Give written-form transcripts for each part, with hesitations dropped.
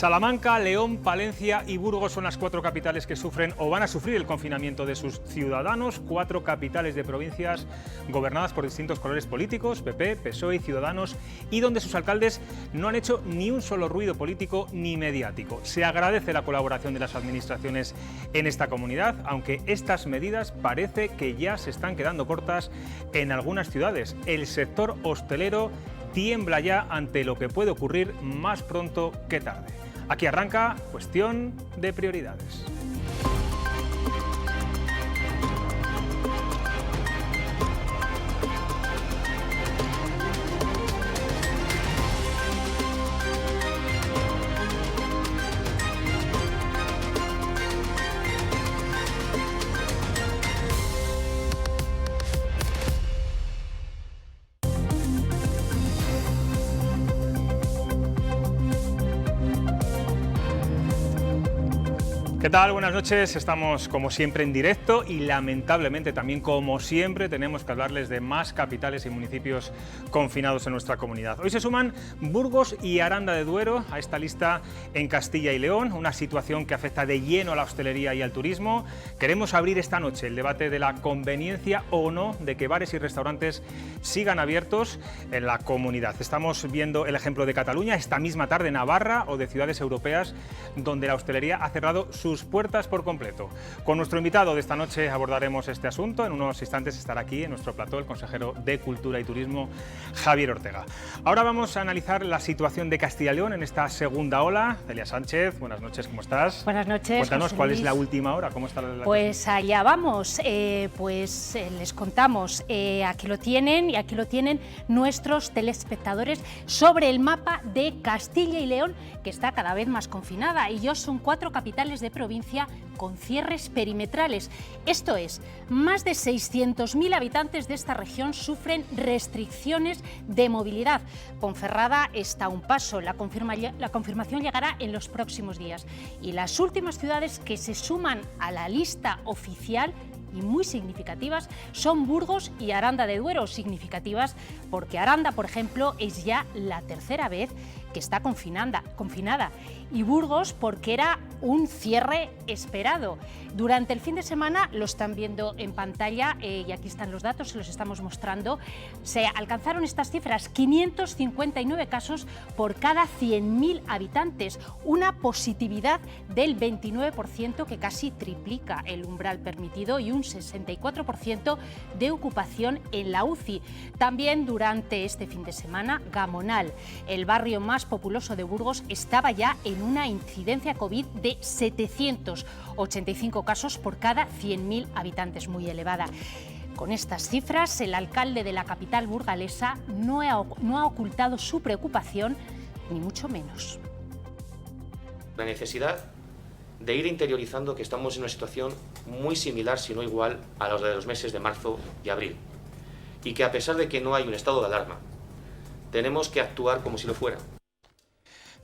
Salamanca, León, Palencia y Burgos son las 4 capitales que sufren o van a sufrir el confinamiento de sus ciudadanos. 4 capitales de provincias gobernadas por distintos colores políticos, PP, PSOE y Ciudadanos, y donde sus alcaldes no han hecho ni un solo ruido político ni mediático. Se agradece la colaboración de las administraciones en esta comunidad, aunque estas medidas parece que ya se están quedando cortas en algunas ciudades. El sector hostelero tiembla ya ante lo que puede ocurrir más pronto que tarde. Aquí arranca Cuestión de Prioridades. ¿Qué tal? Buenas noches. Estamos como siempre en directo y lamentablemente también como siempre tenemos que hablarles de más capitales y municipios confinados en nuestra comunidad. Hoy se suman Burgos y Aranda de Duero a esta lista en Castilla y León, una situación que afecta de lleno a la hostelería y al turismo. Queremos abrir esta noche el debate de la conveniencia o no de que bares y restaurantes sigan abiertos en la comunidad. Estamos viendo el ejemplo de Cataluña, esta misma tarde Navarra o de ciudades europeas donde la hostelería ha cerrado sus puertas por completo. Con nuestro invitado de esta noche abordaremos este asunto. En unos instantes estará aquí en nuestro plató el consejero de Cultura y Turismo, Javier Ortega. Ahora vamos a analizar la situación de Castilla y León en esta segunda ola. Celia Sánchez, buenas noches, ¿cómo estás? Buenas noches. Cuéntanos cuál es la última hora, ¿cómo está la Pues allá vamos, les contamos, aquí lo tienen y aquí lo tienen nuestros telespectadores sobre el mapa de Castilla y León, que está cada vez más confinada, y son 4 capitales de provincia con cierres perimetrales. Esto es, más de 600.000 habitantes de esta región sufren restricciones de movilidad. Ponferrada está a un paso, la confirmación llegará en los próximos días. Y las últimas ciudades que se suman a la lista oficial y muy significativas son Burgos y Aranda de Duero. Significativas porque Aranda, por ejemplo, es ya la tercera vez que está confinada, y Burgos porque era un cierre esperado. Durante el fin de semana, lo están viendo en pantalla, y aquí están los datos, se los estamos mostrando, se alcanzaron estas cifras: 559 casos por cada 100.000 habitantes, una positividad del 29%, que casi triplica el umbral permitido, y un 64% de ocupación en la UCI. También durante este fin de semana, Gamonal, el barrio más populoso de Burgos, estaba ya en una incidencia COVID de 785 casos por cada 100.000 habitantes, muy elevada. Con estas cifras, el alcalde de la capital burgalesa no ha ocultado su preocupación, ni mucho menos. La necesidad de ir interiorizando que estamos en una situación muy similar, si no igual, a la de los meses de marzo y abril, y que a pesar de que no hay un estado de alarma, tenemos que actuar como si lo fuera.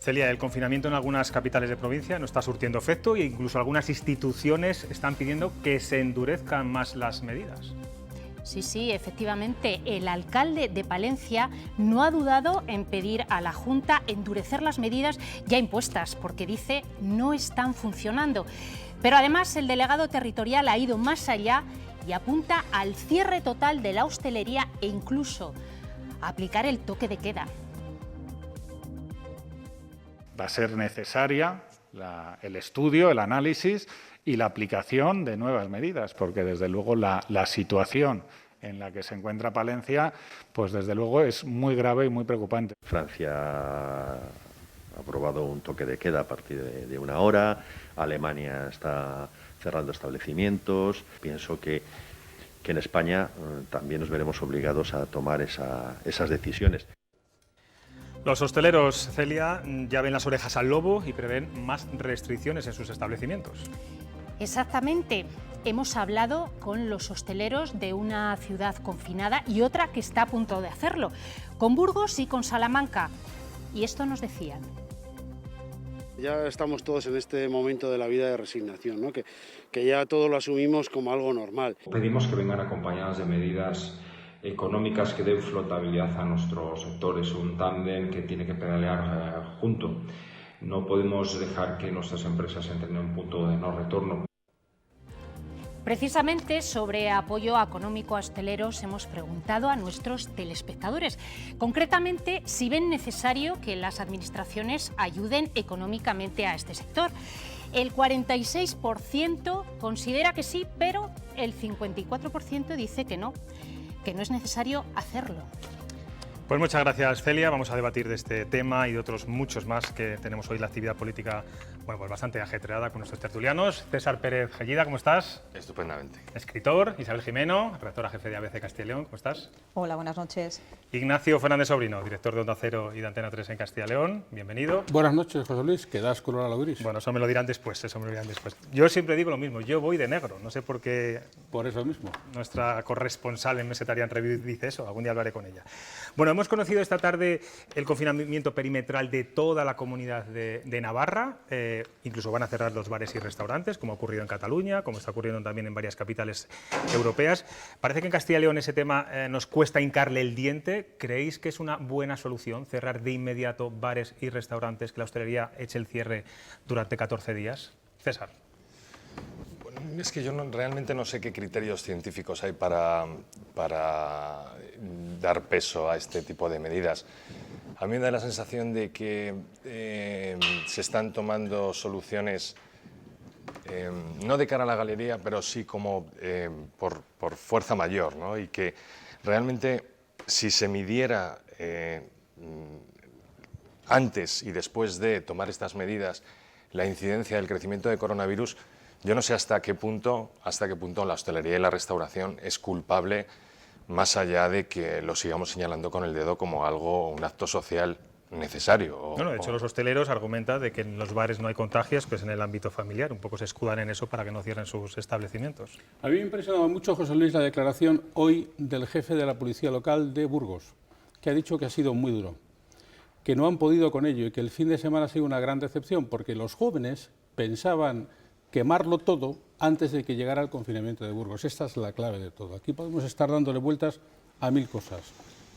Celia, el confinamiento en algunas capitales de provincia no está surtiendo efecto e incluso algunas instituciones están pidiendo que se endurezcan más las medidas. Sí, efectivamente. El alcalde de Palencia no ha dudado en pedir a la Junta endurecer las medidas ya impuestas, porque dice no están funcionando. Pero además el delegado territorial ha ido más allá y apunta al cierre total de la hostelería e incluso a aplicar el toque de queda. Va a ser necesaria el estudio, el análisis y la aplicación de nuevas medidas, porque desde luego la situación en la que se encuentra Palencia, pues desde luego es muy grave y muy preocupante. Francia ha aprobado un toque de queda a partir de 1 hora, Alemania está cerrando establecimientos. Pienso que en España también nos veremos obligados a tomar esas decisiones. Los hosteleros, Celia, ya ven las orejas al lobo y prevén más restricciones en sus establecimientos. Exactamente. Hemos hablado con los hosteleros de una ciudad confinada y otra que está a punto de hacerlo, con Burgos y con Salamanca. Y esto nos decían. Ya estamos todos en este momento de la vida de resignación, ¿no? que ya todo lo asumimos como algo normal. Pedimos que vengan acompañadas de medidas económicas que den flotabilidad a nuestro sector. Es un tándem que tiene que pedalear junto. No podemos dejar que nuestras empresas entren en un punto de no retorno. Precisamente sobre apoyo económico a hosteleros hemos preguntado a nuestros telespectadores, concretamente si ven necesario que las administraciones ayuden económicamente a este sector. El 46% considera que sí, pero el 54% dice que no es necesario hacerlo. Pues muchas gracias, Celia. Vamos a debatir de este tema y de otros muchos más que tenemos hoy, la actividad política pues bastante ajetreada con nuestros tertulianos. César Pérez Gellida, ¿cómo estás? Estupendamente. Escritor. Isabel Jimeno, redactora jefe de ABC Castilla y León, ¿cómo estás? Hola, buenas noches. Ignacio Fernández Sobrino, director de Onda Cero y de Antena 3 en Castilla y León, bienvenido. Buenas noches, José Luis, que das color a lo gris. Bueno, eso me lo dirán después, Yo siempre digo lo mismo, yo voy de negro, no sé por qué... Por eso mismo. Nuestra corresponsal en Mesetarian Review dice eso, algún día hablaré con ella. Bueno, hemos conocido esta tarde el confinamiento perimetral de toda la comunidad de Navarra, incluso van a cerrar los bares y restaurantes, como ha ocurrido en Cataluña, como está ocurriendo también en varias capitales europeas. Parece que en Castilla y León ese tema nos cuesta hincarle el diente. ¿Creéis que es una buena solución cerrar de inmediato bares y restaurantes, que la hostelería eche el cierre durante 14 días? César. Bueno, es que yo realmente no sé qué criterios científicos hay para dar peso a este tipo de medidas. A mí me da la sensación de que se están tomando soluciones no de cara a la galería, pero sí como por fuerza mayor, ¿no? Y que realmente si se midiera antes y después de tomar estas medidas la incidencia del crecimiento de coronavirus, yo no sé hasta qué punto la hostelería y la restauración es culpable, más allá de que lo sigamos señalando con el dedo como algo, un acto social necesario. Bueno, de hecho, los hosteleros argumentan de que en los bares no hay contagios, que es en el ámbito familiar. Un poco se escudan en eso para que no cierren sus establecimientos. A mí me impresionaba mucho, José Luis, la declaración hoy del jefe de la policía local de Burgos, que ha dicho que ha sido muy duro, que no han podido con ello y que el fin de semana ha sido una gran decepción, porque los jóvenes pensaban quemarlo todo antes de que llegara el confinamiento de Burgos. Esta es la clave de todo. Aquí podemos estar dándole vueltas a mil cosas.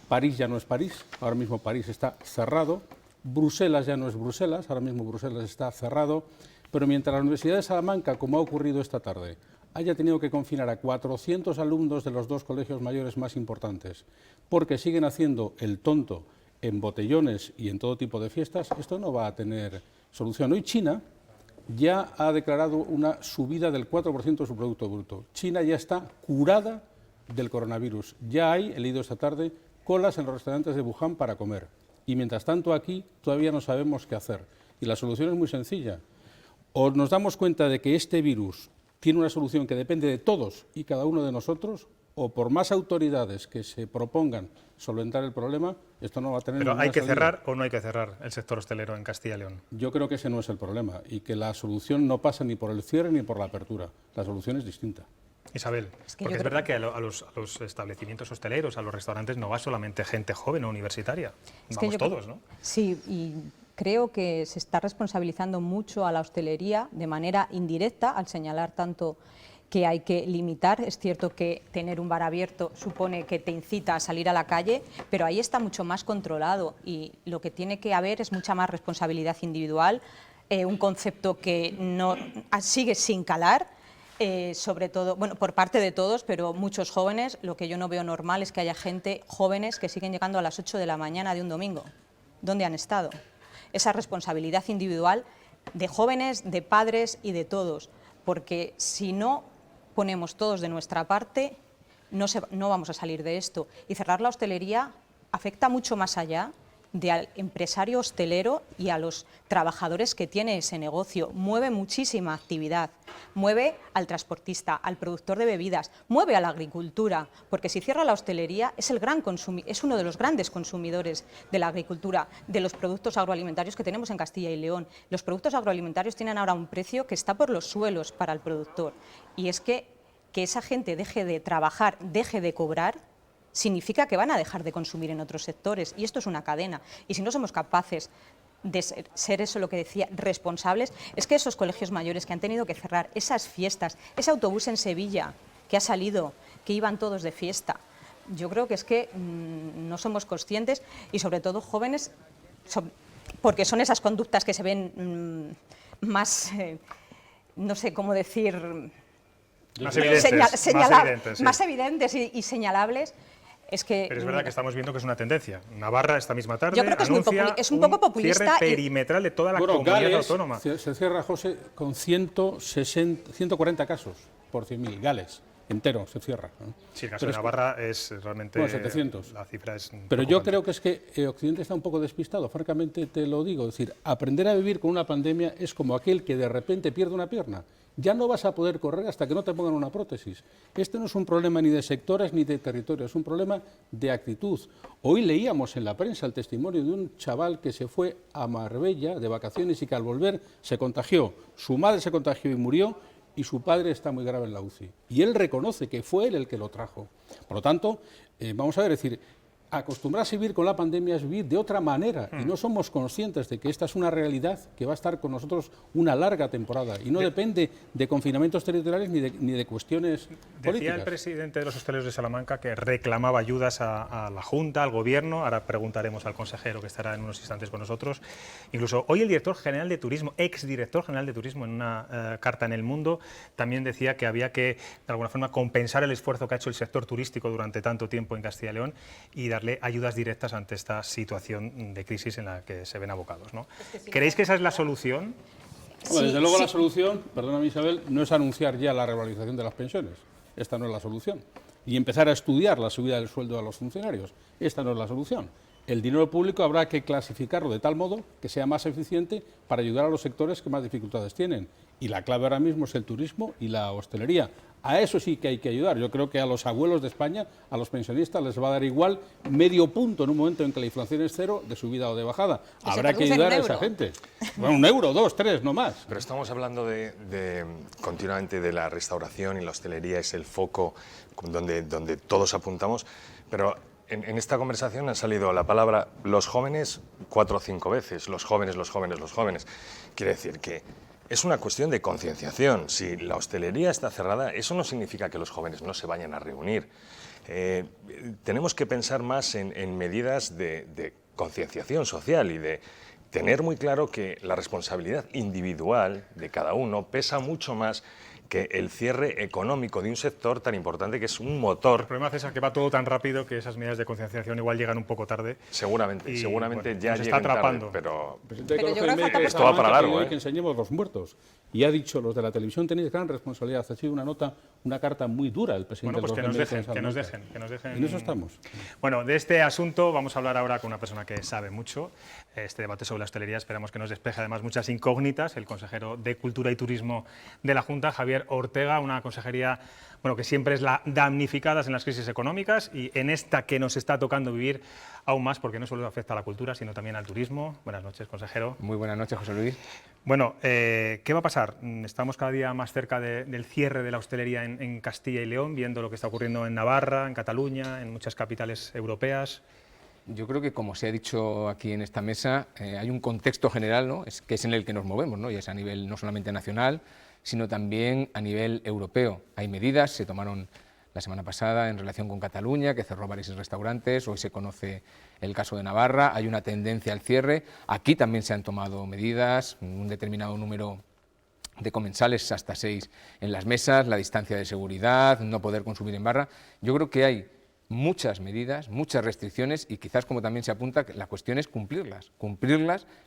París ya no es París, ahora mismo París está cerrado. Bruselas ya no es Bruselas, ahora mismo Bruselas está cerrado. Pero mientras la Universidad de Salamanca, como ha ocurrido esta tarde, haya tenido que confinar a 400 alumnos de los dos colegios mayores más importantes, porque siguen haciendo el tonto en botellones y en todo tipo de fiestas, esto no va a tener solución. Hoy China ya ha declarado una subida del 4% de su Producto Bruto. China ya está curada del coronavirus. Ya hay, he leído esta tarde, colas en los restaurantes de Wuhan para comer. Y mientras tanto aquí todavía no sabemos qué hacer. Y la solución es muy sencilla. O nos damos cuenta de que este virus tiene una solución que depende de todos y cada uno de nosotros, o por más autoridades que se propongan solventar el problema, esto no va a tener Pero ninguna ¿hay que salida. cerrar o no hay que cerrar el sector hostelero en Castilla y León? Yo creo que ese no es el problema y que la solución no pasa ni por el cierre ni por la apertura. La solución es distinta. Isabel, porque es verdad que a los establecimientos hosteleros, a los restaurantes, no va solamente gente joven o universitaria, vamos todos, ¿no? Sí, y creo que se está responsabilizando mucho a la hostelería de manera indirecta al señalar tanto que hay que limitar. Es cierto que tener un bar abierto supone que te incita a salir a la calle, pero ahí está mucho más controlado y lo que tiene que haber es mucha más responsabilidad individual, un concepto que no sigue sin calar. Sobre todo, bueno, por parte de todos, pero muchos jóvenes. Lo que yo no veo normal es que haya jóvenes que siguen llegando a las 8 de la mañana de un domingo. ¿Dónde han estado? Esa responsabilidad individual de jóvenes, de padres y de todos, porque si no ponemos todos de nuestra parte, no vamos a salir de esto. Y cerrar la hostelería afecta mucho más allá del empresario hostelero y a los trabajadores que tiene ese negocio. Mueve muchísima actividad, mueve al transportista, al productor de bebidas, mueve a la agricultura, porque si cierra la hostelería es uno de los grandes consumidores de la agricultura, de los productos agroalimentarios que tenemos en Castilla y León. Los productos agroalimentarios tienen ahora un precio que está por los suelos para el productor, y es que esa gente deje de trabajar, deje de cobrar, significa que van a dejar de consumir en otros sectores, y esto es una cadena. Y si no somos capaces de ser eso lo que decía, responsables, es que esos colegios mayores que han tenido que cerrar, esas fiestas, ese autobús en Sevilla que ha salido, que iban todos de fiesta, yo creo que es que no somos conscientes, y sobre todo jóvenes porque son esas conductas que se ven más, no sé cómo decir, más evidentes, más evidentes y señalables. Es que, pero es verdad que estamos viendo que es una tendencia. Navarra esta misma tarde yo creo que es un poco populista. Cierre perimetral de toda la comunidad Gales autónoma. Se cierra, José, con 140 casos por 100.000. Gales entero se cierra, ¿no? Sí, el caso de Navarra es realmente... Bueno, 700. La cifra es... Pero yo creo que es que Occidente está un poco despistado, francamente te lo digo. Es decir, aprender a vivir con una pandemia es como aquel que de repente pierde una pierna. Ya no vas a poder correr hasta que no te pongan una prótesis. Este no es un problema ni de sectores ni de territorios, es un problema de actitud. Hoy leíamos en la prensa el testimonio de un chaval que se fue a Marbella de vacaciones y que al volver se contagió. Su madre se contagió y murió, y su padre está muy grave en la UCI. Y él reconoce que fue él el que lo trajo. Por lo tanto, vamos a ver, es decir, acostumbrarse a vivir con la pandemia es vivir de otra manera y no somos conscientes de que esta es una realidad que va a estar con nosotros una larga temporada y no depende de confinamientos territoriales ni de cuestiones políticas. Decía el presidente de los hosteleros de Salamanca que reclamaba ayudas a la Junta, al Gobierno. Ahora preguntaremos al consejero que estará en unos instantes con nosotros. Incluso hoy el director general de Turismo, exdirector general de Turismo, en una carta en El Mundo, también decía que había que, de alguna forma, compensar el esfuerzo que ha hecho el sector turístico durante tanto tiempo en Castilla y León y darle ayudas directas ante esta situación de crisis en la que se ven abocados, ¿no? ¿Creéis que esa es la solución? Bueno, desde luego la solución, perdóname Isabel, no es anunciar ya la revalorización de las pensiones. Esta no es la solución. Y empezar a estudiar la subida del sueldo a los funcionarios. Esta no es la solución. El dinero público habrá que clasificarlo de tal modo que sea más eficiente para ayudar a los sectores que más dificultades tienen. Y la clave ahora mismo es el turismo y la hostelería. A eso sí que hay que ayudar. Yo creo que a los abuelos de España, a los pensionistas, les va a dar igual medio punto en un momento en que la inflación es cero, de subida o de bajada. Habrá que ayudar a esa gente. Bueno, 1 euro, 2, 3, no más. Pero estamos hablando continuamente de la restauración y la hostelería, es el foco donde todos apuntamos, pero en esta conversación ha salido la palabra los jóvenes 4 o 5 veces, los jóvenes, los jóvenes, los jóvenes. Quiere decir que es una cuestión de concienciación. Si la hostelería está cerrada, eso no significa que los jóvenes no se vayan a reunir. Tenemos que pensar más en medidas de concienciación social y de tener muy claro que la responsabilidad individual de cada uno pesa mucho más que el cierre económico de un sector tan importante que es un motor. El problema, César, que va todo tan rápido que esas medidas de concienciación igual llegan un poco tarde. Seguramente bueno, ya nos está atrapando. Tarde, pero esto va para largo. Que enseñemos los muertos. Y ha dicho, los de la televisión tenéis gran responsabilidad. Ha sido una carta muy dura el presidente. Bueno, pues que nos dejen. En eso estamos. Bueno, de este asunto vamos a hablar ahora con una persona que sabe mucho. Este debate sobre la hostelería esperamos que nos despeje además muchas incógnitas. El consejero de Cultura y Turismo de la Junta, Javier Ortega, una consejería que siempre es la damnificada en las crisis económicas y en esta que nos está tocando vivir aún más, porque no solo afecta a la cultura, sino también al turismo. Buenas noches, consejero. Muy buenas noches, José Luis. Bueno, ¿qué va a pasar? Estamos cada día más cerca del cierre de la hostelería en Castilla y León, viendo lo que está ocurriendo en Navarra, en Cataluña, en muchas capitales europeas. Yo creo que, como se ha dicho aquí en esta mesa, hay un contexto general, ¿no? que es en el que nos movemos, ¿no? Y es a nivel no solamente nacional, sino también a nivel europeo. Hay medidas, se tomaron la semana pasada en relación con Cataluña, que cerró bares y restaurantes, hoy se conoce el caso de Navarra, hay una tendencia al cierre, aquí también se han tomado medidas, un determinado número de comensales, hasta 6 en las mesas, la distancia de seguridad, no poder consumir en barra. Yo creo que hay muchas medidas, muchas restricciones y quizás, como también se apunta, la cuestión es cumplirlas,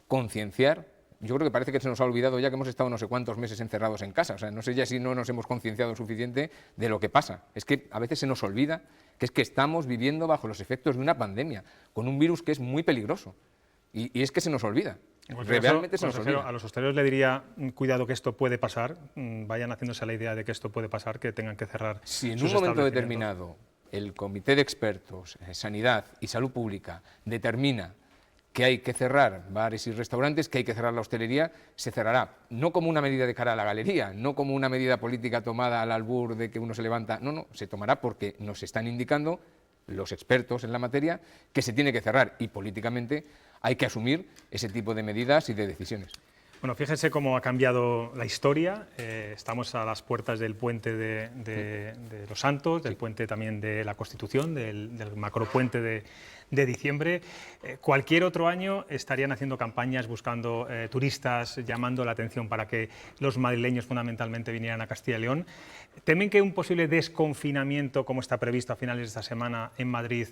concienciar. Yo creo que parece que se nos ha olvidado ya que hemos estado no sé cuántos meses encerrados en casa. O sea, no sé ya si no nos hemos concienciado suficiente de lo que pasa. Es que a veces se nos olvida que es que estamos viviendo bajo los efectos de una pandemia, con un virus que es muy peligroso. Y es que se nos olvida. Realmente se nos olvida. A los hosteleros le diría, cuidado que esto puede pasar, vayan haciéndose la idea de que esto puede pasar, que tengan que cerrar. Si en un momento determinado el Comité de Expertos, Sanidad y Salud Pública determina que hay que cerrar bares y restaurantes, que hay que cerrar la hostelería, se cerrará. No como una medida de cara a la galería, no como una medida política tomada al albur de que uno se levanta, no, se tomará porque nos están indicando los expertos en la materia que se tiene que cerrar y políticamente hay que asumir ese tipo de medidas y de decisiones. Bueno, fíjense cómo ha cambiado la historia. Estamos a las puertas del puente de los Santos, del puente también de la Constitución, del macropuente de diciembre. Cualquier otro año estarían haciendo campañas buscando turistas, llamando la atención para que los madrileños fundamentalmente vinieran a Castilla y León. ¿Temen que un posible desconfinamiento, como está previsto a finales de esta semana en Madrid,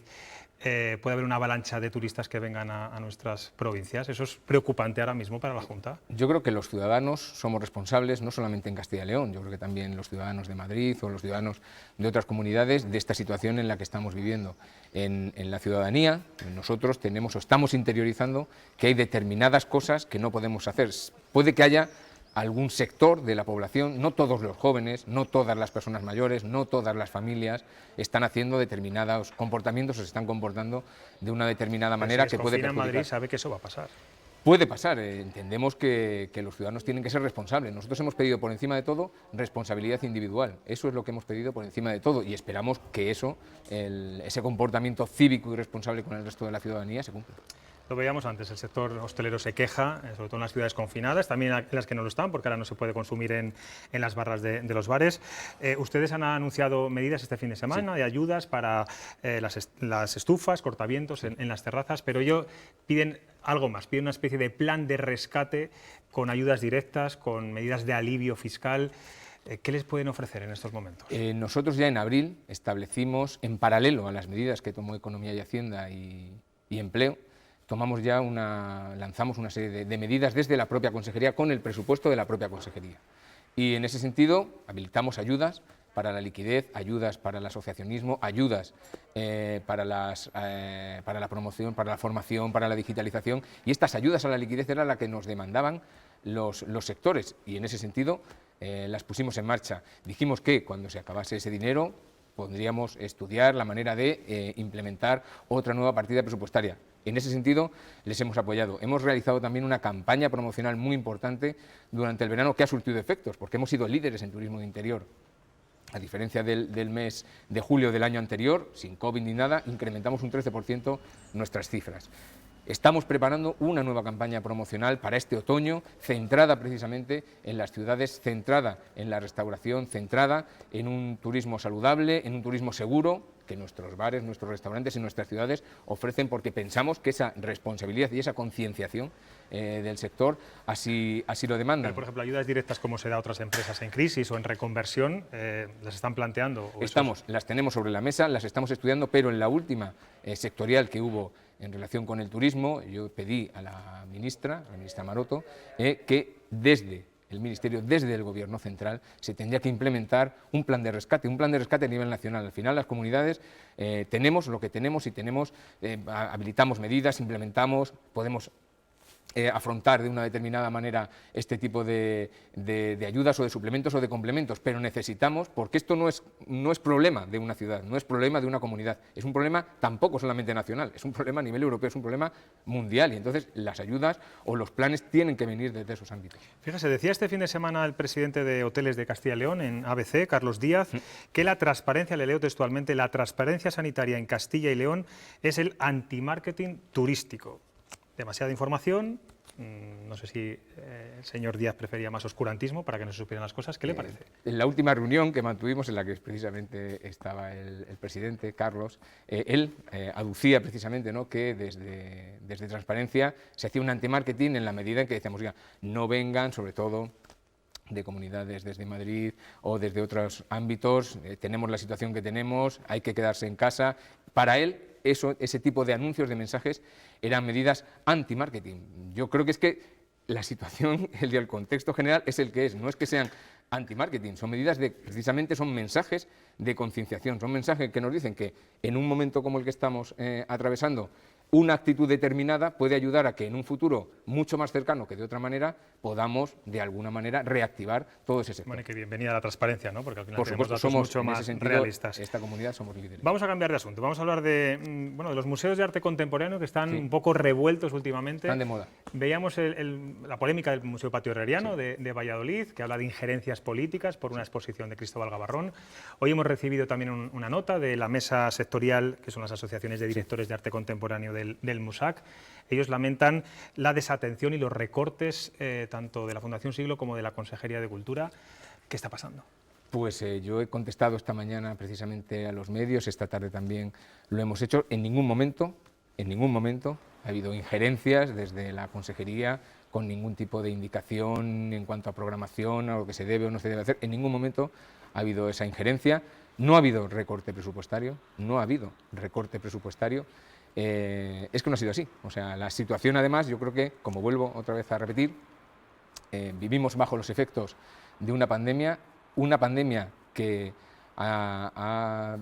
puede haber una avalancha de turistas que vengan a nuestras provincias? Eso es preocupante ahora mismo para la Junta. Yo creo que los ciudadanos somos responsables, no solamente en Castilla y León, yo creo que también los ciudadanos de Madrid o los ciudadanos de otras comunidades, de esta situación en la que estamos viviendo. En la ciudadanía, nosotros tenemos o estamos interiorizando que hay determinadas cosas que no podemos hacer. Puede que haya algún sector de la población, no todos los jóvenes, no todas las personas mayores, no todas las familias están haciendo determinados comportamientos o se están comportando de una determinada manera que puede perjudicar. En Madrid sabe que eso va a pasar. Puede pasar, entendemos que los ciudadanos tienen que ser responsables. Nosotros hemos pedido por encima de todo responsabilidad individual, eso es lo que hemos pedido por encima de todo y esperamos que eso, ese comportamiento cívico y responsable con el resto de la ciudadanía se cumpla. Lo veíamos antes, el sector hostelero se queja, sobre todo en las ciudades confinadas, también en las que no lo están, porque ahora no se puede consumir en las barras de los bares. Ustedes han anunciado medidas este fin de semana de ayudas para las estufas, cortavientos en las terrazas, pero ellos piden algo más, piden una especie de plan de rescate con ayudas directas, con medidas de alivio fiscal. ¿Qué les pueden ofrecer en estos momentos? Nosotros ya en abril establecimos, en paralelo a las medidas que tomó Economía y Hacienda y Empleo, lanzamos una serie de medidas desde la propia Consejería con el presupuesto de la propia Consejería. Y en ese sentido habilitamos ayudas para la liquidez, ayudas para el asociacionismo, ayudas para la promoción, para la formación, para la digitalización. Y estas ayudas a la liquidez era la que nos demandaban los sectores y en ese sentido las pusimos en marcha. Dijimos que cuando se acabase ese dinero podríamos estudiar la manera de implementar otra nueva partida presupuestaria. En ese sentido, les hemos apoyado. Hemos realizado también una campaña promocional muy importante durante el verano que ha surtido efectos, porque hemos sido líderes en turismo de interior. A diferencia del mes de julio del año anterior, sin COVID ni nada, incrementamos un 13% nuestras cifras. Estamos preparando una nueva campaña promocional para este otoño, centrada precisamente en las ciudades, centrada en la restauración, centrada en un turismo saludable, en un turismo seguro, que nuestros bares, nuestros restaurantes y nuestras ciudades ofrecen, porque pensamos que esa responsabilidad y esa concienciación del sector así lo demandan. Pero, por ejemplo, ayudas directas como se da a otras empresas en crisis o en reconversión, ¿las están planteando? Las tenemos sobre la mesa, las estamos estudiando, pero en la última sectorial que hubo en relación con el turismo, yo pedí a la ministra Maroto, que desde el Ministerio, desde el Gobierno central, se tendría que implementar un plan de rescate a nivel nacional. Al final las comunidades tenemos lo que tenemos y habilitamos medidas, implementamos, podemos afrontar de una determinada manera este tipo de ayudas o de suplementos o de complementos, pero necesitamos, porque esto no es problema de una ciudad, no es problema de una comunidad, es un problema tampoco solamente nacional, es un problema a nivel europeo, es un problema mundial y entonces las ayudas o los planes tienen que venir desde esos ámbitos. Fíjese, decía este fin de semana el presidente de Hoteles de Castilla y León en ABC, Carlos Díaz, que la transparencia, le leo textualmente, la transparencia sanitaria en Castilla y León es el antimarketing turístico. Demasiada información, no sé si el señor Díaz prefería más oscurantismo para que no se supieran las cosas. ¿Qué le parece? En la última reunión que mantuvimos, en la que precisamente estaba el presidente, Carlos, él aducía precisamente, ¿no?, que desde Transparencia se hacía un antimarketing en la medida en que decíamos, oiga, no vengan, sobre todo de comunidades desde Madrid o desde otros ámbitos, tenemos la situación que tenemos, hay que quedarse en casa. Para él, ese tipo de anuncios, de mensajes, eran medidas anti-marketing. Yo creo que es que la situación, el contexto general es el que es, no es que sean anti-marketing, son medidas precisamente son mensajes de concienciación, son mensajes que nos dicen que en un momento como el que estamos atravesando, una actitud determinada puede ayudar a que en un futuro mucho más cercano que de otra manera podamos de alguna manera reactivar todo ese sector. Bueno, y que bienvenida a la transparencia, ¿no? Porque al final por supuesto, somos mucho más realistas. Esta comunidad somos líderes. Vamos a cambiar de asunto, vamos a hablar de los museos de arte contemporáneo que están un poco revueltos últimamente. Están de moda. Veíamos la polémica del Museo Patio Herreriano de Valladolid, que habla de injerencias políticas por una exposición de Cristóbal Gavarrón. Hoy hemos recibido también una nota de la mesa sectorial, que son las asociaciones de directores de arte contemporáneo del MUSAC. Ellos lamentan la desatención y los recortes tanto de la Fundación Siglo como de la Consejería de Cultura. ¿Qué está pasando? Pues yo he contestado esta mañana precisamente a los medios, esta tarde también lo hemos hecho. En ningún momento ha habido injerencias desde la Consejería con ningún tipo de indicación en cuanto a programación, a lo que se debe o no se debe hacer. En ningún momento ha habido esa injerencia. No ha habido recorte presupuestario, es que no ha sido así. O sea, la situación además, yo creo que, como vuelvo otra vez a repetir, vivimos bajo los efectos de una pandemia que ha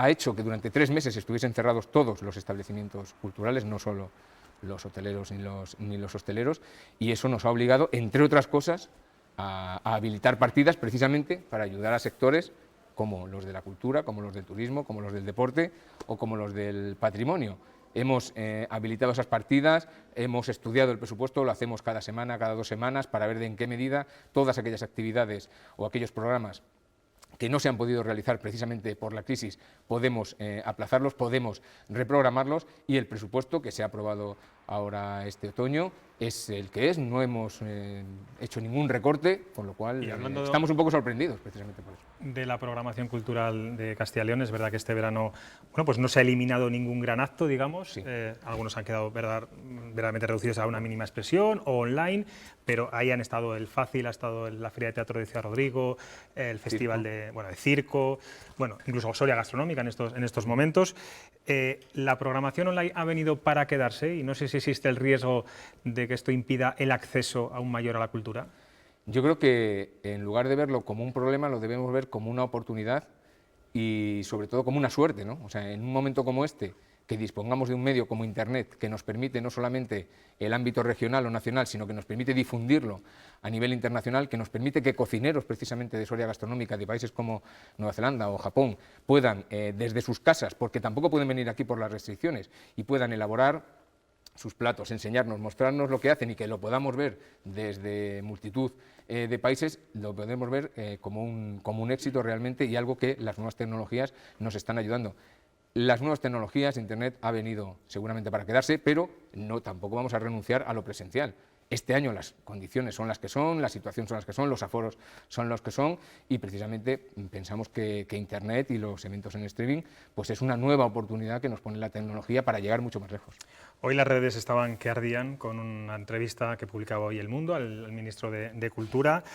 hecho que durante 3 meses estuviesen cerrados todos los establecimientos culturales, no solo los hoteleros ni los hosteleros, y eso nos ha obligado, entre otras cosas, a habilitar partidas precisamente para ayudar a sectores como los de la cultura, como los del turismo, como los del deporte o como los del patrimonio. Hemos habilitado esas partidas, hemos estudiado el presupuesto, lo hacemos cada semana, cada 2 semanas, para ver de en qué medida todas aquellas actividades o aquellos programas que no se han podido realizar precisamente por la crisis, podemos aplazarlos, podemos reprogramarlos, y el presupuesto que se ha aprobado ahora este otoño es el que es, no hemos hecho ningún recorte, con lo cual estamos un poco sorprendidos precisamente por eso. De la programación cultural de Castilla y León, es verdad que este verano pues no se ha eliminado ningún gran acto, digamos, sí. Algunos han quedado verdaderamente reducidos a una mínima expresión o online, pero ahí han estado el Fácil, ha estado la Feria de Teatro de Ciudad Rodrigo, el Festival de Circo, incluso Soria Gastronómica en estos momentos. La programación online ha venido para quedarse y no sé si existe el riesgo de que esto impida el acceso aún mayor a la cultura. Yo creo que en lugar de verlo como un problema, lo debemos ver como una oportunidad y sobre todo como una suerte, ¿no? O sea, en un momento como este, que dispongamos de un medio como Internet que nos permite no solamente el ámbito regional o nacional, sino que nos permite difundirlo a nivel internacional, que nos permite que cocineros precisamente de Soria Gastronómica de países como Nueva Zelanda o Japón puedan desde sus casas, porque tampoco pueden venir aquí por las restricciones, y puedan elaborar sus platos, enseñarnos, mostrarnos lo que hacen y que lo podamos ver desde multitud de países, lo podemos ver como un éxito realmente y algo que las nuevas tecnologías nos están ayudando. Las nuevas tecnologías, Internet ha venido seguramente para quedarse, pero tampoco vamos a renunciar a lo presencial. Este año las condiciones son las que son, las situaciones son las que son, los aforos son los que son, y precisamente pensamos que Internet y los eventos en streaming pues es una nueva oportunidad que nos pone la tecnología para llegar mucho más lejos. Hoy las redes estaban que ardían con una entrevista que publicaba hoy El Mundo al ministro de Cultura.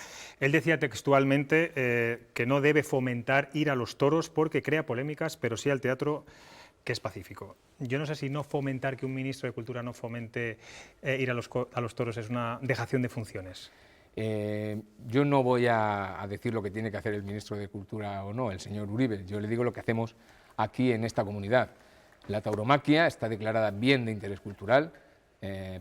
Él decía textualmente que no debe fomentar ir a los toros porque crea polémicas, pero sí al teatro, que es pacífico. Yo no sé si no fomentar que un ministro de Cultura no fomente ir a los toros es una dejación de funciones. Yo no voy a decir lo que tiene que hacer el ministro de Cultura o no, el señor Uribe. Yo le digo lo que hacemos aquí en esta comunidad. La tauromaquia está declarada bien de interés cultural,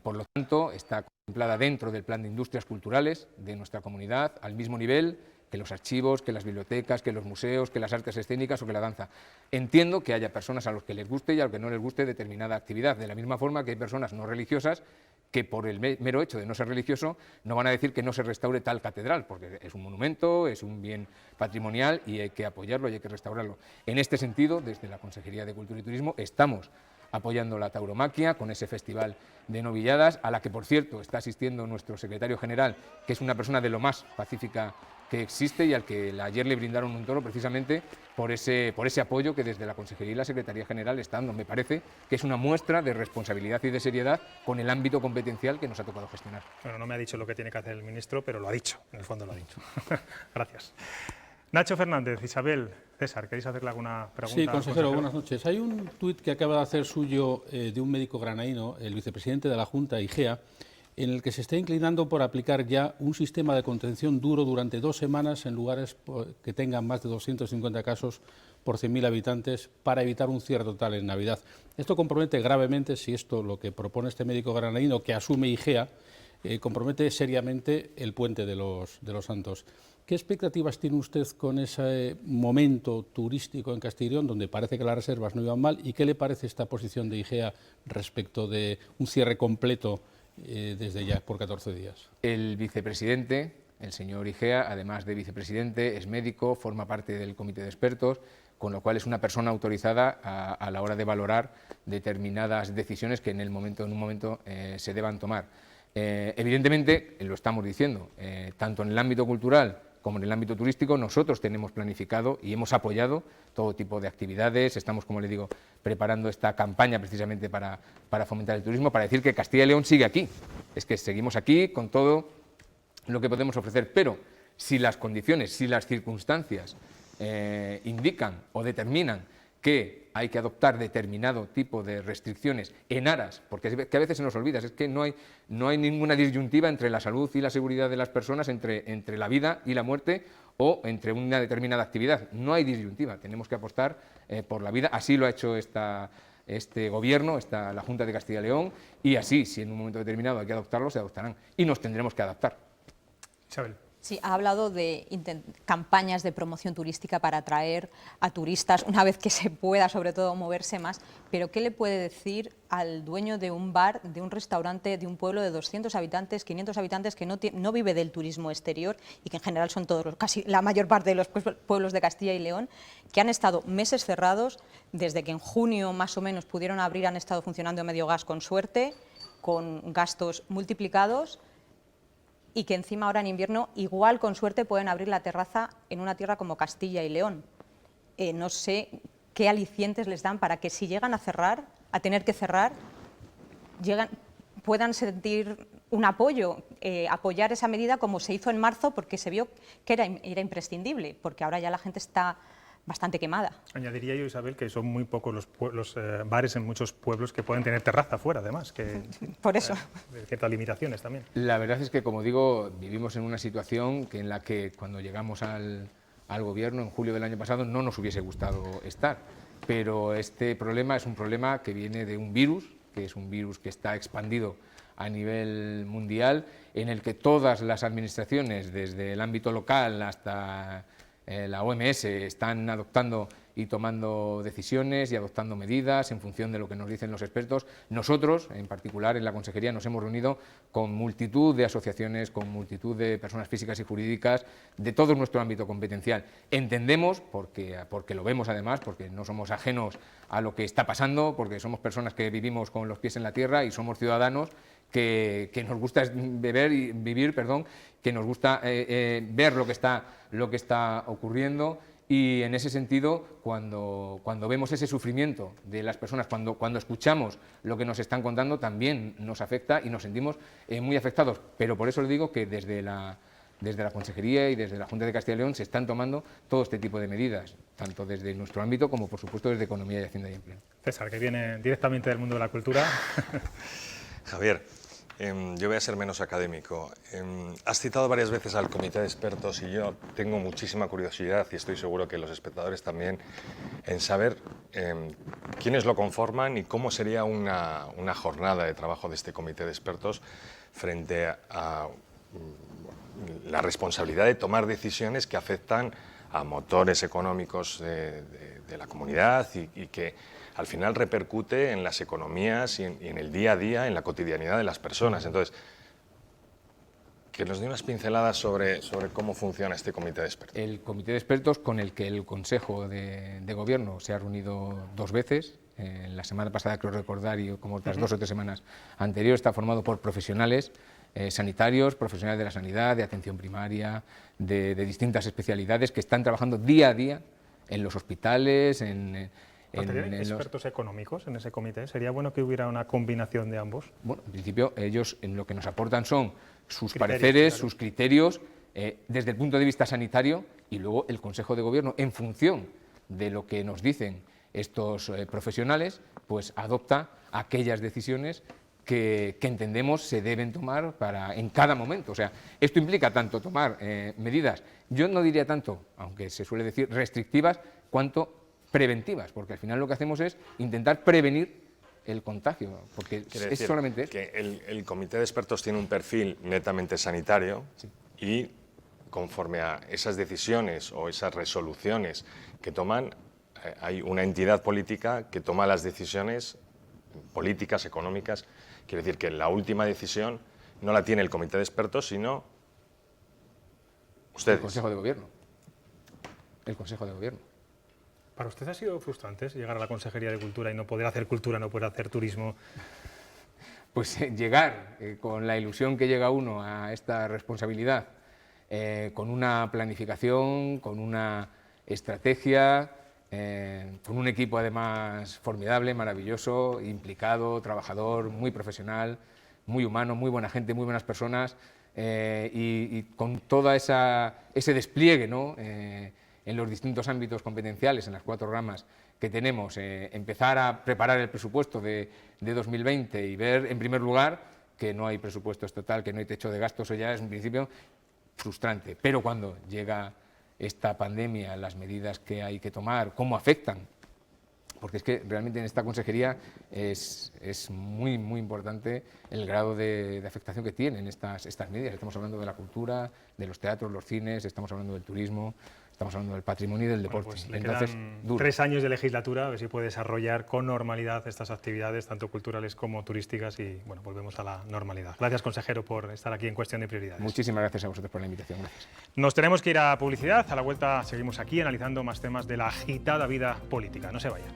por lo tanto está contemplada dentro del plan de industrias culturales de nuestra comunidad, al mismo nivel que los archivos, que las bibliotecas, que los museos, que las artes escénicas o que la danza. Entiendo que haya personas a los que les guste y a los que no les guste determinada actividad, de la misma forma que hay personas no religiosas que por el mero hecho de no ser religioso no van a decir que no se restaure tal catedral, porque es un monumento, es un bien patrimonial y hay que apoyarlo y hay que restaurarlo. En este sentido, desde la Consejería de Cultura y Turismo estamos apoyando la tauromaquia con ese festival de novilladas, a la que, por cierto, está asistiendo nuestro secretario general, que es una persona de lo más pacífica que existe y al que ayer le brindaron un toro precisamente por ese apoyo que desde la Consejería y la Secretaría General está dando. Me parece que es una muestra de responsabilidad y de seriedad con el ámbito competencial que nos ha tocado gestionar. Bueno, no me ha dicho lo que tiene que hacer el ministro, pero lo ha dicho, en el fondo lo ha dicho. Gracias. Nacho Fernández, Isabel, César, ¿queréis hacerle alguna pregunta? Sí, consejero, buenas noches. Hay un tuit que acaba de hacer suyo de un médico granaíno, el vicepresidente de la Junta, IGEA, en el que se está inclinando por aplicar ya un sistema de contención duro durante 2 semanas en lugares que tengan más de 250 casos por 100.000 habitantes para evitar un cierre total en Navidad. Esto compromete gravemente, si esto lo que propone este médico granaíno que asume IGEA, compromete seriamente el puente de los Santos. ¿Qué expectativas tiene usted con ese momento turístico en Castilla y León, donde parece que las reservas no iban mal? ¿Y qué le parece esta posición de IGEA respecto de un cierre completo desde ya por 14 días? El vicepresidente El señor Igea, además de vicepresidente, es médico, forma parte del comité de expertos, con lo cual es una persona autorizada a la hora de valorar determinadas decisiones que en un momento se deban tomar. Evidentemente, lo estamos diciendo, tanto en el ámbito cultural como en el ámbito turístico, nosotros tenemos planificado y hemos apoyado todo tipo de actividades. Estamos, como le digo, preparando esta campaña precisamente para fomentar el turismo, para decir que Castilla y León sigue aquí. Es que seguimos aquí con todo lo que podemos ofrecer, pero si las condiciones, si las circunstancias indican o determinan que hay que adoptar determinado tipo de restricciones en aras, porque a veces se nos olvida, es que no hay ninguna disyuntiva entre la salud y la seguridad de las personas, entre la vida y la muerte o entre una determinada actividad. No hay disyuntiva, tenemos que apostar por la vida, así lo ha hecho este Gobierno, la Junta de Castilla y León, y así, si en un momento determinado hay que adoptarlo, se adoptarán y nos tendremos que adaptar. Isabel. Sí, ha hablado de campañas de promoción turística para atraer a turistas una vez que se pueda, sobre todo, moverse más. Pero ¿qué le puede decir al dueño de un bar, de un restaurante, de un pueblo de 200 habitantes, 500 habitantes que no vive del turismo exterior y que en general son casi la mayor parte de los pueblos de Castilla y León, que han estado meses cerrados, desde que en junio más o menos pudieron abrir, han estado funcionando a medio gas con suerte, con gastos multiplicados, y que encima ahora en invierno igual con suerte pueden abrir la terraza en una tierra como Castilla y León? No sé qué alicientes les dan para que si llegan a cerrar, a tener que cerrar, puedan sentir un apoyo, apoyar esa medida como se hizo en marzo, porque se vio que era imprescindible, porque ahora ya la gente está bastante quemada. Añadiría yo, Isabel, que son muy pocos los bares en muchos pueblos que pueden tener terraza afuera, además, que por eso. Ciertas limitaciones también. La verdad es que, como digo, vivimos en una situación en la que cuando llegamos al Gobierno en julio del año pasado no nos hubiese gustado estar, pero este problema es un problema que viene de un virus, que es un virus que está expandido a nivel mundial, en el que todas las administraciones, desde el ámbito local hasta la OMS, están adoptando y tomando decisiones y adoptando medidas en función de lo que nos dicen los expertos. Nosotros, en particular en la Consejería, nos hemos reunido con multitud de asociaciones, con multitud de personas físicas y jurídicas de todo nuestro ámbito competencial. Entendemos, porque lo vemos además, porque no somos ajenos a lo que está pasando, porque somos personas que vivimos con los pies en la tierra y somos ciudadanos que nos gusta vivir, que nos gusta ver lo que está ocurriendo, y en ese sentido, cuando vemos ese sufrimiento de las personas, cuando escuchamos lo que nos están contando, también nos afecta y nos sentimos muy afectados. Pero por eso les digo que desde la Consejería y desde la Junta de Castilla y León se están tomando todo este tipo de medidas, tanto desde nuestro ámbito como, por supuesto, desde Economía y Hacienda y Empleo. César, que viene directamente del mundo de la cultura. Javier, yo voy a ser menos académico. Has citado varias veces al comité de expertos y yo tengo muchísima curiosidad, y estoy seguro que los espectadores también, en saber quiénes lo conforman y cómo sería una jornada de trabajo de este comité de expertos frente a la responsabilidad de tomar decisiones que afectan a motores económicos de la comunidad y que al final repercute en las economías y en el día a día, en la cotidianidad de las personas. Entonces, que nos dé unas pinceladas sobre cómo funciona este comité de expertos. El comité de expertos, con el que el Consejo de Gobierno se ha reunido 2 veces, la semana pasada creo recordar, y como otras 2 o 3 semanas anteriores, está formado por profesionales sanitarios, profesionales de la sanidad, de atención primaria, de distintas especialidades, que están trabajando día a día en los hospitales, ¿Tienen expertos económicos en ese comité? ¿Sería bueno que hubiera una combinación de ambos? Bueno, en principio ellos en lo que nos aportan son sus pareceres, sus criterios, desde el punto de vista sanitario, y luego el Consejo de Gobierno, en función de lo que nos dicen estos profesionales, pues adopta aquellas decisiones que entendemos se deben tomar en cada momento. O sea, esto implica tanto tomar medidas, yo no diría tanto, aunque se suele decir restrictivas, cuanto preventivas, porque al final lo que hacemos es intentar prevenir el contagio, porque es solamente eso. Que el comité de expertos tiene un perfil netamente sanitario, sí, y conforme a esas decisiones o esas resoluciones que toman, hay una entidad política que toma las decisiones políticas, económicas. Quiere decir que la última decisión no la tiene el comité de expertos, sino Ustedes. El Consejo de Gobierno. El Consejo de Gobierno. ¿Para usted ha sido frustrante llegar a la Consejería de Cultura y no poder hacer cultura, no poder hacer turismo? Pues llegar con la ilusión que llega uno a esta responsabilidad, con una planificación, con una estrategia, con un equipo además formidable, maravilloso, implicado, trabajador, muy profesional, muy humano, muy buena gente, muy buenas personas, y con todo ese despliegue, ¿no?, en los distintos ámbitos competenciales, en las 4 ramas que tenemos, empezar a preparar el presupuesto de 2020 y ver, en primer lugar, que no hay presupuesto estatal, que no hay techo de gastos, eso ya es un principio frustrante. Pero cuando llega esta pandemia, las medidas que hay que tomar, cómo afectan, porque es que realmente en esta consejería es muy, muy importante el grado de afectación que tienen estas medidas. Estamos hablando de la cultura, de los teatros, los cines, estamos hablando del turismo, estamos hablando del patrimonio y del deporte. Bueno, pues le entonces, quedan 3 años de legislatura, a ver si puede desarrollar con normalidad estas actividades, tanto culturales como turísticas, y bueno, volvemos a la normalidad. Gracias, consejero, por estar aquí en Cuestión de Prioridades. Muchísimas gracias a vosotros por la invitación. Gracias. Nos tenemos que ir a publicidad. A la vuelta seguimos aquí analizando más temas de la agitada vida política. No se vayan.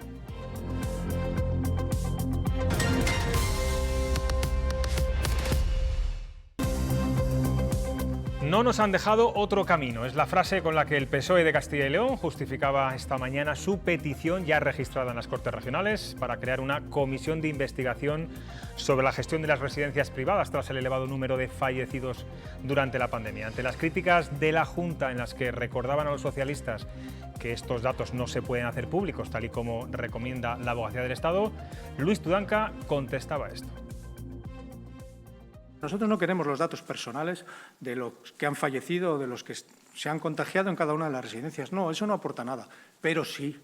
No nos han dejado otro camino. Es la frase con la que el PSOE de Castilla y León justificaba esta mañana su petición ya registrada en las Cortes Regionales para crear una comisión de investigación sobre la gestión de las residencias privadas tras el elevado número de fallecidos durante la pandemia. Ante las críticas de la Junta, en las que recordaban a los socialistas que estos datos no se pueden hacer públicos, tal y como recomienda la Abogacía del Estado, Luis Tudanca contestaba esto. Nosotros no queremos los datos personales de los que han fallecido o de los que se han contagiado en cada una de las residencias. No, eso no aporta nada, pero sí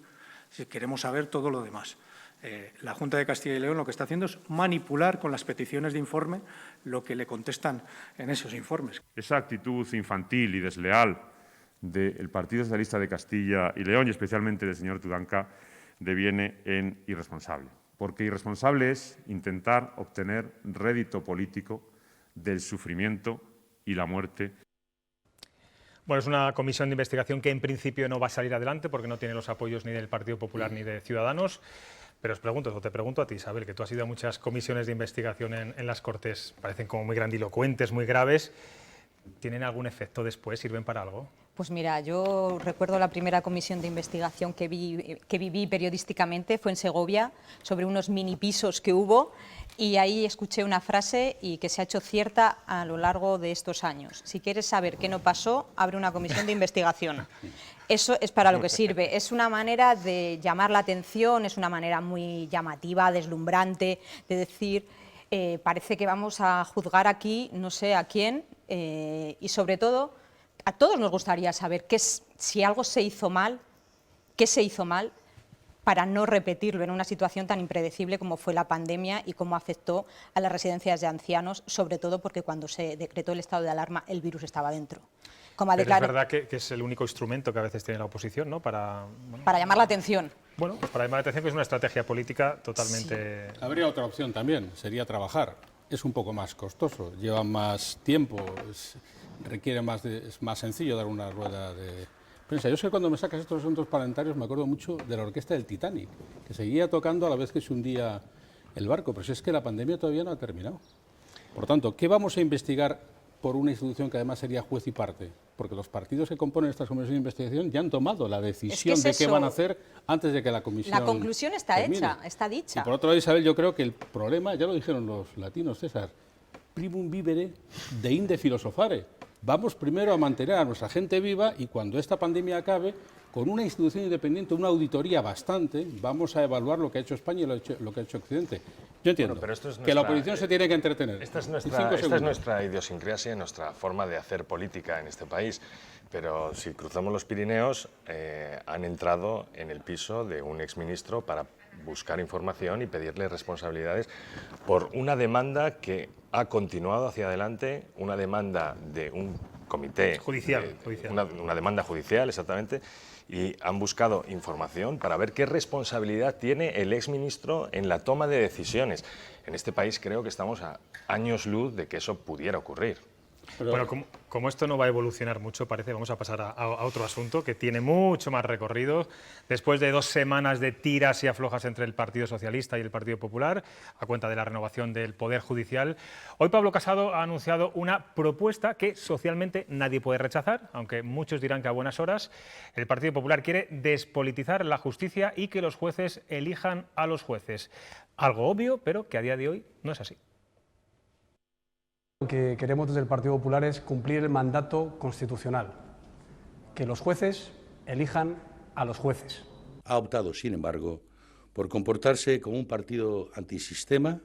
queremos saber todo lo demás. La Junta de Castilla y León lo que está haciendo es manipular con las peticiones de informe lo que le contestan en esos informes. Esa actitud infantil y desleal del Partido Socialista de Castilla y León, y especialmente del señor Tudanca, deviene en irresponsable. Porque irresponsable es intentar obtener rédito político del sufrimiento y la muerte. Bueno, es una comisión de investigación que en principio no va a salir adelante porque no tiene los apoyos ni del Partido Popular ni de Ciudadanos. Pero os pregunto, o te pregunto a ti, Isabel, que tú has ido a muchas comisiones de investigación en las Cortes, parecen como muy grandilocuentes, muy graves. ¿Tienen algún efecto después? ¿Sirven para algo? Pues mira, yo recuerdo la primera comisión de investigación que viví periodísticamente, fue en Segovia, sobre unos mini pisos que hubo, y ahí escuché una frase y que se ha hecho cierta a lo largo de estos años. Si quieres saber qué no pasó, abre una comisión de investigación. Eso es para lo que sirve. Es una manera de llamar la atención, es una manera muy llamativa, deslumbrante, de decir, parece que vamos a juzgar aquí no sé a quién, y sobre todo, a todos nos gustaría saber si algo se hizo mal, qué se hizo mal, para no repetirlo en una situación tan impredecible como fue la pandemia y cómo afectó a las residencias de ancianos, sobre todo porque cuando se decretó el estado de alarma el virus estaba dentro. Como Pero es verdad que es el único instrumento que a veces tiene la oposición, ¿no? Para llamar la atención. Bueno, pues para llamar la atención, que es una estrategia política totalmente... Sí. Habría otra opción también, sería trabajar. Es un poco más costoso, lleva más tiempo, requiere más es más sencillo dar una rueda de prensa. Yo sé que cuando me sacas estos asuntos parlamentarios me acuerdo mucho de la orquesta del Titanic, que seguía tocando a la vez que se hundía el barco, pero si es que la pandemia todavía no ha terminado. Por tanto, ¿qué vamos a investigar por una institución que además sería juez y parte? Porque los partidos que componen estas comisiones de investigación ya han tomado la decisión de qué van a hacer antes de que la comisión La conclusión está termine. hecha, está dicha. Y por otro lado, Isabel, yo creo que el problema, ya lo dijeron los latinos, César, primum vivere deinde filosofare. Vamos primero a mantener a nuestra gente viva y cuando esta pandemia acabe, con una institución independiente, una auditoría bastante, vamos a evaluar lo que ha hecho España y lo que ha hecho Occidente. Yo entiendo pero esto es que la oposición se tiene que entretener. Esta es nuestra idiosincrasia, nuestra forma de hacer política en este país. Pero si cruzamos los Pirineos, han entrado en el piso de un exministro para buscar información y pedirle responsabilidades por una demanda que ha continuado hacia adelante, una demanda de un comité judicial, una demanda judicial, exactamente, y han buscado información para ver qué responsabilidad tiene el exministro en la toma de decisiones. En este país creo que estamos a años luz de que eso pudiera ocurrir. Bueno, como esto no va a evolucionar mucho, parece, vamos a pasar a otro asunto que tiene mucho más recorrido. Después de 2 semanas de tiras y aflojas entre el Partido Socialista y el Partido Popular, a cuenta de la renovación del Poder Judicial, hoy Pablo Casado ha anunciado una propuesta que socialmente nadie puede rechazar, aunque muchos dirán que a buenas horas. El Partido Popular quiere despolitizar la justicia y que los jueces elijan a los jueces. Algo obvio, pero que a día de hoy no es así. Lo que queremos desde el Partido Popular es cumplir el mandato constitucional, que los jueces elijan a los jueces. Ha optado, sin embargo, por comportarse como un partido antisistema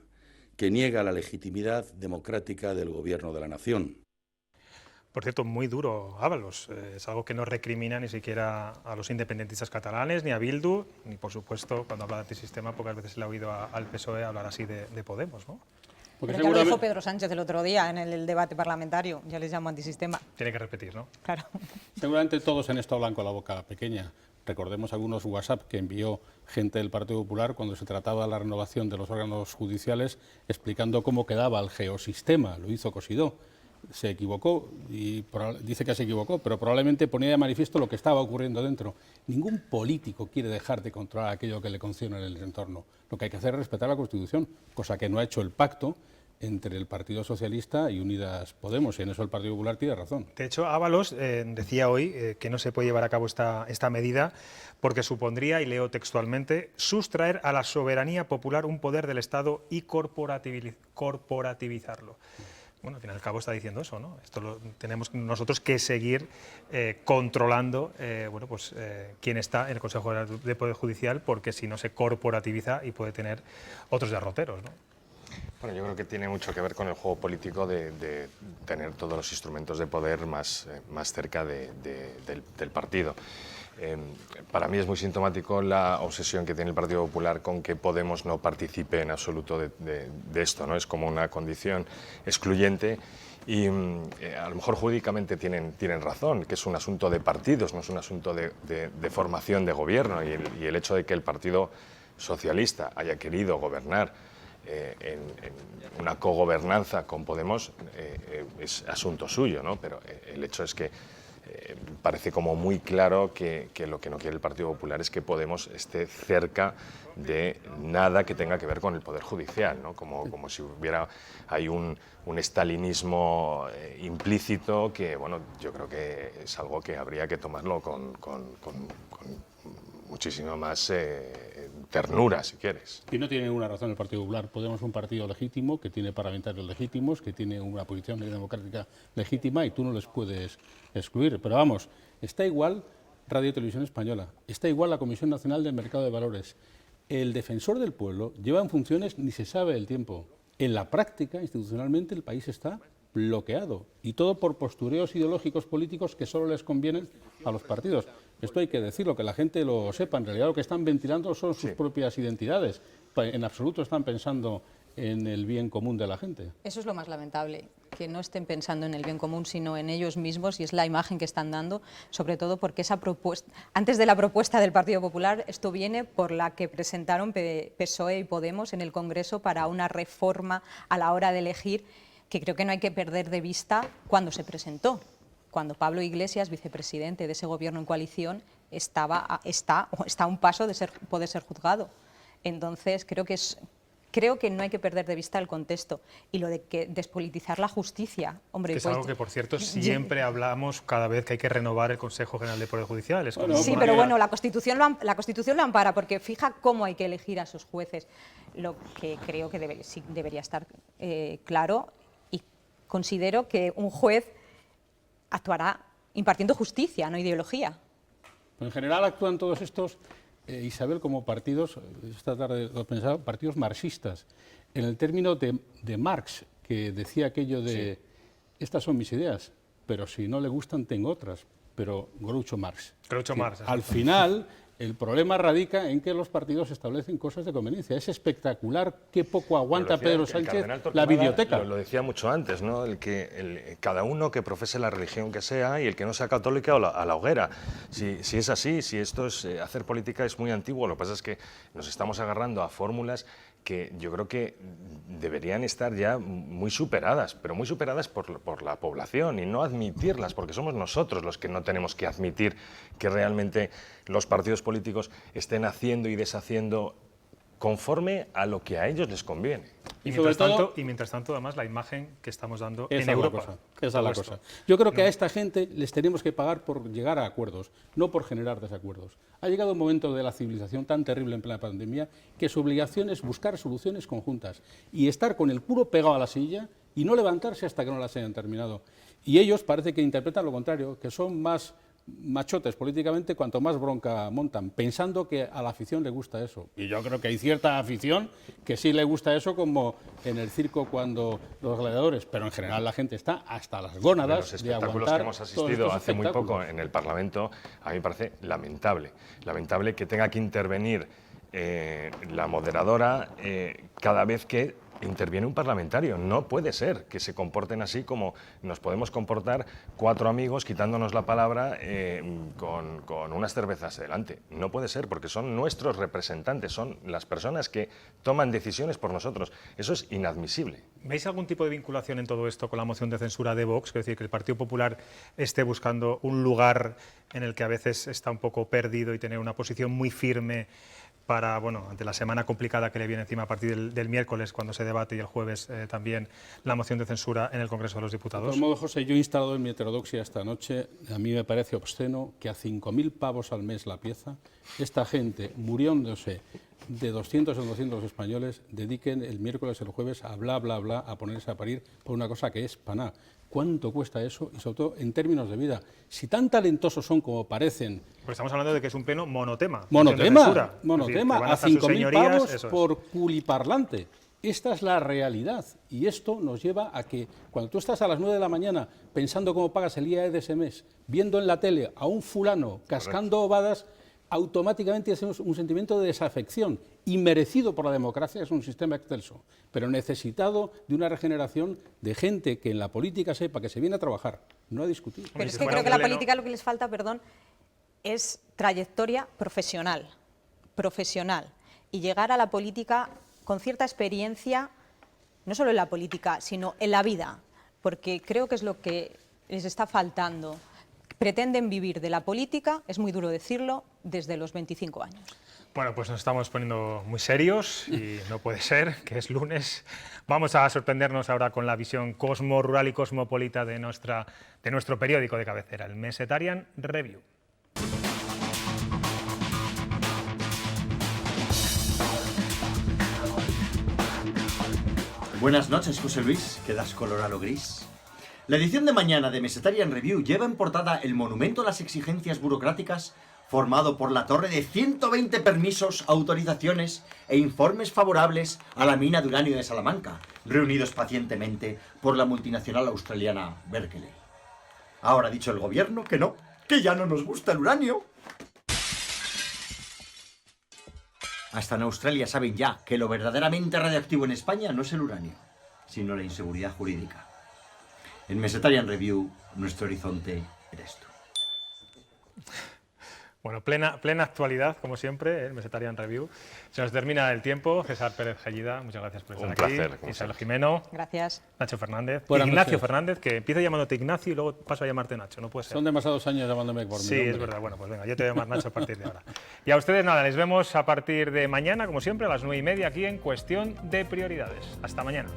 que niega la legitimidad democrática del gobierno de la nación. Por cierto, muy duro Ábalos, es algo que no recrimina ni siquiera a los independentistas catalanes, ni a Bildu, ni por supuesto, cuando habla de antisistema, pocas veces le he oído al PSOE hablar así de Podemos, ¿no? Pero ya lo dijo Pedro Sánchez el otro día en el debate parlamentario, ya les llamo antisistema. Tiene que repetir, ¿no? Claro. Seguramente todos han estado hablando con la boca pequeña. Recordemos algunos WhatsApp que envió gente del Partido Popular cuando se trataba de la renovación de los órganos judiciales, explicando cómo quedaba el geosistema. Lo hizo Cosidó. Se equivocó, y dice que se equivocó, pero probablemente ponía de manifiesto lo que estaba ocurriendo dentro. Ningún político quiere dejar de controlar aquello que le concierne en el entorno. Lo que hay que hacer es respetar la Constitución, cosa que no ha hecho el pacto entre el Partido Socialista y Unidas Podemos, y en eso el Partido Popular tiene razón. De hecho, Ábalos decía hoy que no se puede llevar a cabo esta medida porque supondría, y leo textualmente, sustraer a la soberanía popular un poder del Estado y corporativizarlo. Bueno, al fin y al cabo está diciendo eso, ¿no? Esto lo tenemos nosotros que seguir controlando quién está en el Consejo de Poder Judicial, porque si no se corporativiza y puede tener otros derroteros, ¿no? Bueno, yo creo que tiene mucho que ver con el juego político de tener todos los instrumentos de poder más cerca del partido. Para mí es muy sintomático la obsesión que tiene el Partido Popular con que Podemos no participe en absoluto de esto, ¿no? Es como una condición excluyente y a lo mejor jurídicamente tienen razón, que es un asunto de partidos, no es un asunto de formación de gobierno, y el hecho de que el Partido Socialista haya querido gobernar en una cogobernanza con Podemos es asunto suyo, ¿no? Pero el hecho es que parece como muy claro que lo que no quiere el Partido Popular es que Podemos esté cerca de nada que tenga que ver con el Poder Judicial, ¿no? Como si hubiera hay un estalinismo implícito que, bueno, yo creo que es algo que habría que tomarlo con muchísima más ternura, si quieres. Y no tiene ninguna razón el Partido Popular. Podemos un partido legítimo, que tiene parlamentarios legítimos, que tiene una posición democrática legítima, y tú no les puedes excluir. Pero vamos, está igual Radio y Televisión Española, está igual la Comisión Nacional del Mercado de Valores. El Defensor del Pueblo lleva en funciones ni se sabe el tiempo. En la práctica, institucionalmente, el país está bloqueado, y todo por postureos ideológicos políticos que solo les convienen a los partidos. Esto hay que decirlo, que la gente lo sepa. En realidad lo que están ventilando son sus propias identidades. En absoluto están pensando en el bien común de la gente. Eso es lo más lamentable, que no estén pensando en el bien común, sino en ellos mismos, y es la imagen que están dando, sobre todo porque esa propuesta, antes de la propuesta del Partido Popular, esto viene por la que presentaron PSOE y Podemos en el Congreso para una reforma a la hora de elegir, que creo que no hay que perder de vista cuando se presentó. Cuando Pablo Iglesias, vicepresidente de ese gobierno en coalición, está a un paso de poder ser juzgado. Entonces, creo que no hay que perder de vista el contexto. Y lo de que despolitizar la justicia, hombre... Que es algo que, por cierto, siempre hablamos cada vez que hay que renovar el Consejo General de Poder Judicial. Sí, pero bueno, la Constitución lo ampara, porque fija cómo hay que elegir a esos jueces. Lo que creo que debería estar claro, y considero que un juez actuará impartiendo justicia, no ideología. En general actúan todos estos, Isabel, como partidos, esta tarde lo pensaba, partidos marxistas, en el término de Marx, que decía aquello de, estas son mis ideas, pero si no le gustan tengo otras, pero Groucho Marx. Groucho Marx. Al final, el problema radica en que los partidos establecen cosas de conveniencia. Es espectacular qué poco aguanta Pedro Sánchez la videoteca. Lo decía mucho antes, ¿no? Cada uno que profese la religión que sea, y el que no sea católico a la hoguera. Si es así, si esto es hacer política, es muy antiguo. Lo que pasa es que nos estamos agarrando a fórmulas que yo creo que deberían estar ya muy superadas, pero muy superadas por la población, y no admitirlas, porque somos nosotros los que no tenemos que admitir que realmente los partidos políticos estén haciendo y deshaciendo conforme a lo que a ellos les conviene. Y mientras tanto, además, la imagen que estamos dando en Europa. Esa es la cosa. Yo creo que a esta gente les tenemos que pagar por llegar a acuerdos, no por generar desacuerdos. Ha llegado un momento de la civilización tan terrible en plena pandemia que su obligación es buscar soluciones conjuntas y estar con el culo pegado a la silla y no levantarse hasta que no las hayan terminado. Y ellos parece que interpretan lo contrario, que son más machotes políticamente cuanto más bronca montan, pensando que a la afición le gusta eso. Y yo creo que hay cierta afición que sí le gusta eso, como en el circo cuando los gladiadores, pero en general la gente está hasta las gónadas los de aguantar. espectáculos que hemos asistido hace muy poco en el Parlamento, a mí me parece lamentable. Lamentable que tenga que intervenir la moderadora cada vez que interviene un parlamentario. No puede ser que se comporten así como nos podemos comportar cuatro amigos quitándonos la palabra con unas cervezas delante. No puede ser, porque son nuestros representantes, son las personas que toman decisiones por nosotros. Eso es inadmisible. ¿Veis algún tipo de vinculación en todo esto con la moción de censura de Vox? Es decir, que el Partido Popular esté buscando un lugar en el que a veces está un poco perdido y tener una posición muy firme para, bueno, ante la semana complicada que le viene encima a partir del miércoles, cuando se debate, y el jueves también la moción de censura en el Congreso de los Diputados? De todos modos, José, yo he instalado en mi heterodoxia esta noche, a mí me parece obsceno que a 5.000 pavos al mes la pieza, esta gente, muriéndose de 200 en 200 españoles, dediquen el miércoles, el jueves a bla, bla, bla, a ponerse a parir por una cosa que es paná. ¿Cuánto cuesta eso? Y sobre todo en términos de vida. Si tan talentosos son como parecen... Pues estamos hablando de que es un pleno monotema. Monotema, decir, a 5.000 pavos por culiparlante. Esta es la realidad, y esto nos lleva a que cuando tú estás a las 9 de la mañana pensando cómo pagas el IAE de ese mes, viendo en la tele a un fulano cascando ovadas, automáticamente hacemos un sentimiento de desafección, inmerecido por la democracia, es un sistema excelso, pero necesitado de una regeneración de gente que en la política sepa que se viene a trabajar, no a discutir. Pero es que creo que a la política lo que les falta, perdón, es trayectoria profesional, y llegar a la política con cierta experiencia, no solo en la política, sino en la vida, porque creo que es lo que les está faltando. Pretenden vivir de la política, es muy duro decirlo, desde los 25 años. Bueno, pues nos estamos poniendo muy serios y no puede ser, que es lunes. Vamos a sorprendernos ahora con la visión cosmo rural y cosmopolita de nuestro periódico de cabecera, el Mesetarian Review. Buenas noches, José Luis. ¿Quedas color a lo gris? La edición de mañana de Mesetarian Review lleva en portada el monumento a las exigencias burocráticas formado por la torre de 120 permisos, autorizaciones e informes favorables a la mina de uranio de Salamanca, reunidos pacientemente por la multinacional australiana Berkeley. Ahora ha dicho el gobierno que no, que ya no nos gusta el uranio. Hasta en Australia saben ya que lo verdaderamente radiactivo en España no es el uranio, sino la inseguridad jurídica. En Mesetarian Review, nuestro horizonte eres tú. Bueno, plena actualidad, como siempre, el Mesetarian Review. Se nos termina el tiempo. César Pérez Gellida, muchas gracias por estar aquí. Un placer. Isabel Jimeno. Gracias. Nacho Fernández. Buenas Ignacio noches. Fernández, que empieza llamándote Ignacio y luego paso a llamarte Nacho. No puede ser. Son demasiados años llamándome por mi nombre. Sí, es verdad. Bueno, pues venga, yo te voy a llamar Nacho a partir de ahora. Y a ustedes nada, les vemos a partir de mañana, como siempre, a las 9:30 aquí en Cuestión de Prioridades. Hasta mañana.